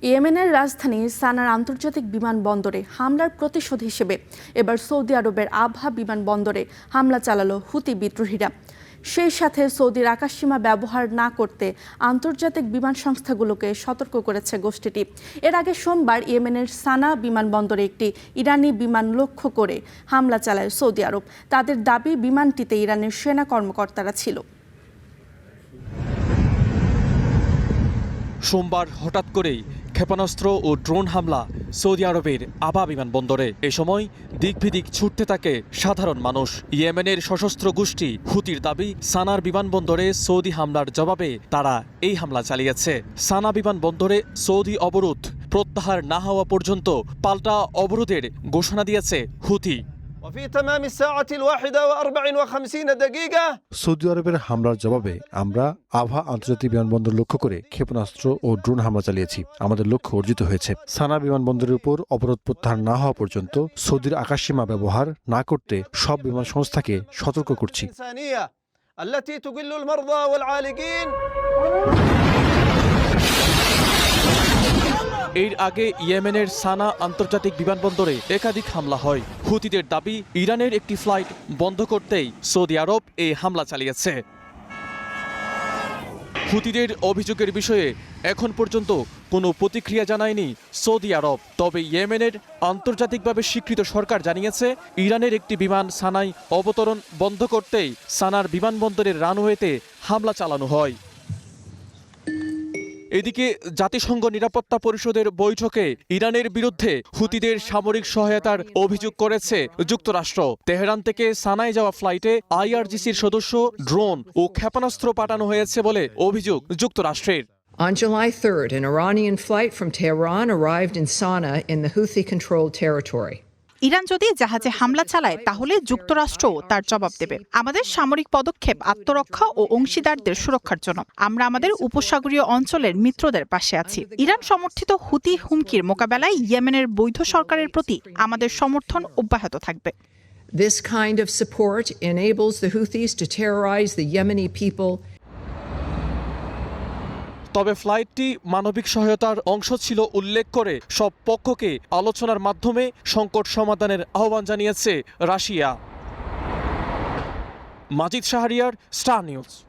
ইয়েমেনের রাজধানী সানার আন্তর্জাতিক বিমানবন্দরে হামলার প্রতিশোধ হিসেবে এবার সৌদি আরবের আবহা বিমানবন্দরে হামলা চালালো হুতি বিদ্রোহীরা। সেই সাথে সৌদির আকাশসীমা ব্যবহার না করতে আন্তর্জাতিক বিমান সংস্থাগুলোকে সতর্ক করেছে গোষ্ঠীটি। এর আগে সোমবার ইয়েমেনের সানা বিমানবন্দরে একটি ইরানি বিমান লক্ষ্য করে হামলা চালায় সৌদি আরব। তাদের দাবি, বিমানটিতে ইরানের সেনা কর্মকর্তারা ছিল। সোমবার হঠাৎ করেই ক্ষেপণাস্ত্র ও ড্রোন হামলা সৌদি আরবের আবা বিমানবন্দরে। এ সময় দিকবিদিক ছুটতে থাকে সাধারণ মানুষ। ইয়েমেনের সশস্ত্র গোষ্ঠী হুতির দাবি, সানার বিমানবন্দরে সৌদি হামলার জবাবে তারা এই হামলা চালিয়েছে। সানা বিমানবন্দরে সৌদি অবরোধ প্রত্যাহার না হওয়া পর্যন্ত পাল্টা অবরোধের ঘোষণা দিয়েছে হুতি। সৌদি আরবের হামলার জবাবে আমরা আভা আন্তর্জাতিক বিমানবন্দর লক্ষ্য করে ক্ষেপণাস্ত্র ও ড্রোন হামলা চালিয়েছি। আমাদের লক্ষ্য অর্জিত হয়েছে। সানা বিমানবন্দরের উপর অবরোধ প্রত্যাহার না হওয়া পর্যন্ত সৌদির আকাশসীমা ব্যবহার না করতে সব বিমান সংস্থাকে সতর্ক করছি। এর আগে ইয়েমেনের সানা আন্তর্জাতিক বিমানবন্দরে একাধিক হামলা হয়। হুতিদের দাবি, ইরানের একটি ফ্লাইট বন্ধ করতেই সৌদি আরব এই হামলা চালিয়েছে। হুতিদের অভিযোগের বিষয়ে এখন পর্যন্ত কোনো প্রতিক্রিয়া জানায়নি সৌদি আরব। তবে ইয়েমেনের আন্তর্জাতিকভাবে স্বীকৃত সরকার জানিয়েছে, ইরানের একটি বিমান সানায় অবতরণ বন্ধ করতেই সানার বিমানবন্দরের রানওয়েতে হামলা চালানো হয়। এদিকে জাতিসংঘ নিরাপত্তা পরিষদের বৈঠকে ইরানের বিরুদ্ধে হুতিদের সামরিক সহায়তার অভিযোগ করেছে যুক্তরাষ্ট্র। তেহরান থেকে সানায় যাওয়া ফ্লাইটে আইআরজিসির সদস্য, ড্রোন ও ক্ষেপণাস্ত্র পাঠানো হয়েছে বলে অভিযোগ যুক্তরাষ্ট্রের। On July 3rd, an Iranian flight from Tehran arrived in Sana'a in the Houthi-controlled territory. Iran যদি জাহাজে হামলা চালায় তাহলে যুক্তরাষ্ট্রও তার জবাব দেবে। আমাদের সামরিক পদক্ষেপ আত্মরক্ষা ও অংশীদারদের সুরক্ষার জন্য। আমরা আমাদের উপসাগরীয় অঞ্চলের মিত্রদের পাশে আছি। ইরান সমর্থিত হুতি হুমকির মোকাবেলায় ইয়েমেনের বৈধ সরকারের প্রতি আমাদের সমর্থন অব্যাহত থাকবে। This kind of support enables the Houthis to terrorize the Yemeni people. তবে ফ্লাইটটি মানবিক সহায়তার অংশ ছিল উল্লেখ করে সব পক্ষকে আলোচনার মাধ্যমে সংকট সমাধানের আহ্বান জানিয়েছে রাশিয়া। মাজিদ শাহরিয়ার, স্টার নিউজ।